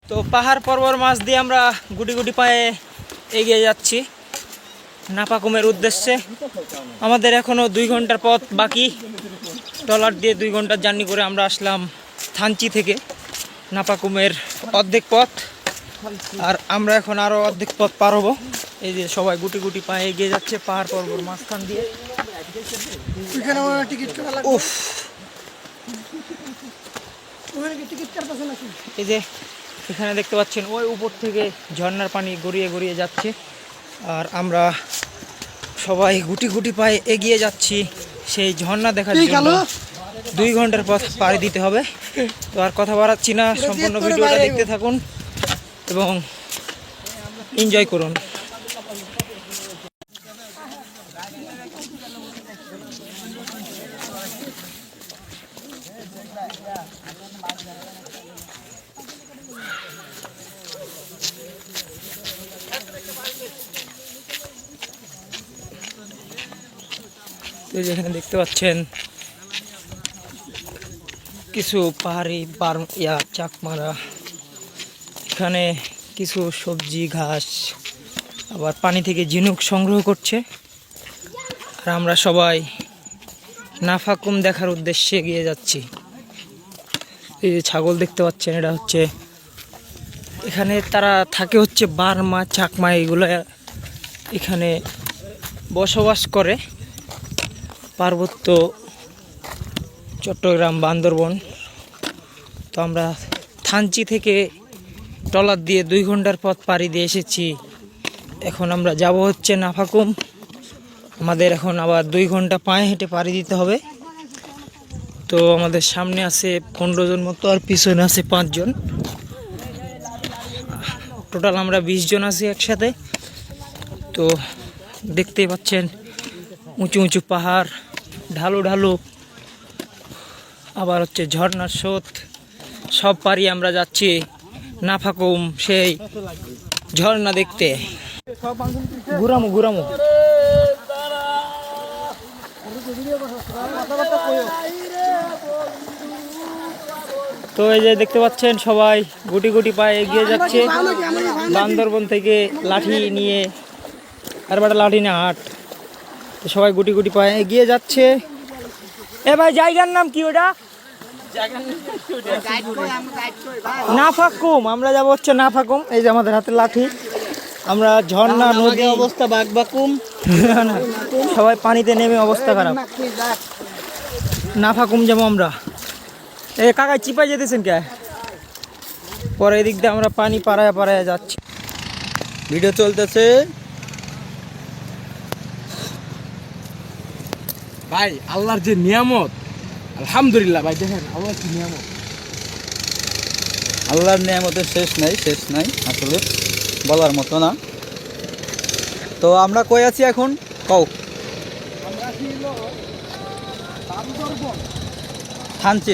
তো পাহাড় পর্বত মাছ দিয়ে আমরা গুটি গুটি পায়ে এগিয়ে যাচ্ছি নাপাকুমের উদ্দেশ্যে। আমাদের এখনো 2 ঘন্টার পথ বাকি। ট্রলার দিয়ে 2 ঘন্টার জার্নি করে আমরা আসলাম থানচি থেকে। নাপাকুমের অর্ধেক পথ, আর আমরা এখন আরো অর্ধেক পথ পার হবো। এই যে সবাই গুটি গুটি পায়ে এগিয়ে যাচ্ছে পাহাড় পর্বত মাঝখান দিয়ে। উফ, এই যে এখানে দেখতে পাচ্ছেন ওই উপর থেকে ঝর্ণার পানি গড়িয়ে গড়িয়ে যাচ্ছে, আর আমরা সবাই গুটি গুটি পায়ে এগিয়ে যাচ্ছি সেই ঝর্ণা দেখার জন্য। 2 ঘন্টার পথ পাড়ি দিতে হবে। তো আর কথা বাড়াচ্ছি না, সম্পূর্ণ ভিডিওটা দেখতে থাকুন এবং এনজয় করুন। তো যেখানে দেখতে পাচ্ছেন কিছু পাহাড়ি চাকমারা, এখানে কিছু সবজি ঘাস আবার পানি থেকে ঝিনুক সংগ্রহ করছে। আর আমরা সবাই নাফাকুম দেখার উদ্দেশ্যে এগিয়ে যাচ্ছি। এই যে ছাগল দেখতে পাচ্ছেন, এটা হচ্ছে এখানে তারা থাকে হচ্ছে বার্মা চাকমা, এগুলো এখানে বসবাস করে পার্বত্য চট্টগ্রাম বান্দরবন। তো আমরা থানচি থেকে ট্রলার দিয়ে 2 ঘন্টার পথ পাড়ি দিয়ে এসেছি। এখন আমরা যাব হচ্ছে নাফাকুম। আমাদের এখন আবার 2 ঘন্টা পায়ে হেঁটে পাড়ি দিতে হবে। তো আমাদের সামনে আছে 15 জন মতো, আর পিছনে আছে 5 জন। টোটাল আমরা 20 জন আছি একসাথে। তো দেখতেই পাচ্ছেন উঁচু উঁচু পাহাড়, ঢালু ঢালু, আবার হচ্ছে ঝর্ণার স্রোত, সব পারি আমরা যাচ্ছি নাফাকুম সেই ঝর্ণা দেখতে। ঘুরামু ঘুরামু। তো এই যে দেখতে পাচ্ছেন সবাই গুটি গুটি পায়ে এগিয়ে যাচ্ছে বান্দরবন থেকে লাঠি নিয়ে, আর একটা লাঠি না হাট। তো সবাই গুটি গুটি পায়ে এগিয়ে যাচ্ছে। এ ভাই জায়গার নাম কি ওটা? নাফাকুম। আমরা যাবো হচ্ছে নাফাকুম। এই যে আমাদের হাতে লাঠি। আমরা ঝর্ণা নদী অবস্থা বাগবাকুম, সবাই পানিতে নেমে অবস্থা খারাপ। নাফাকুম যাবো আমরা। এই কাকা চিপাই যেতেছেন কে? পরে এদিক দিয়ে আমরা পানি পাড়ায় পাড়ায় যাচ্ছি। ভিডিও চলতেছে ভাই। আল্লাহর যে নিয়ামত, আলহামদুলিল্লাহ ভাই। দেখেন আল্লাহর কি নিয়ামত, আল্লাহর নিয়ামতের শেষ নাই আসলে বলার মতো না। তো আমরা কই আছি এখন কও? থানচি।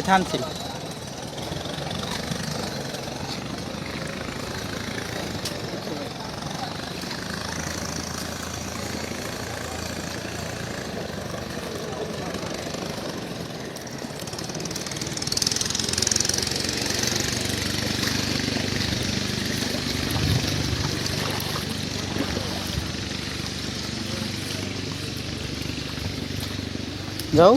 যাও।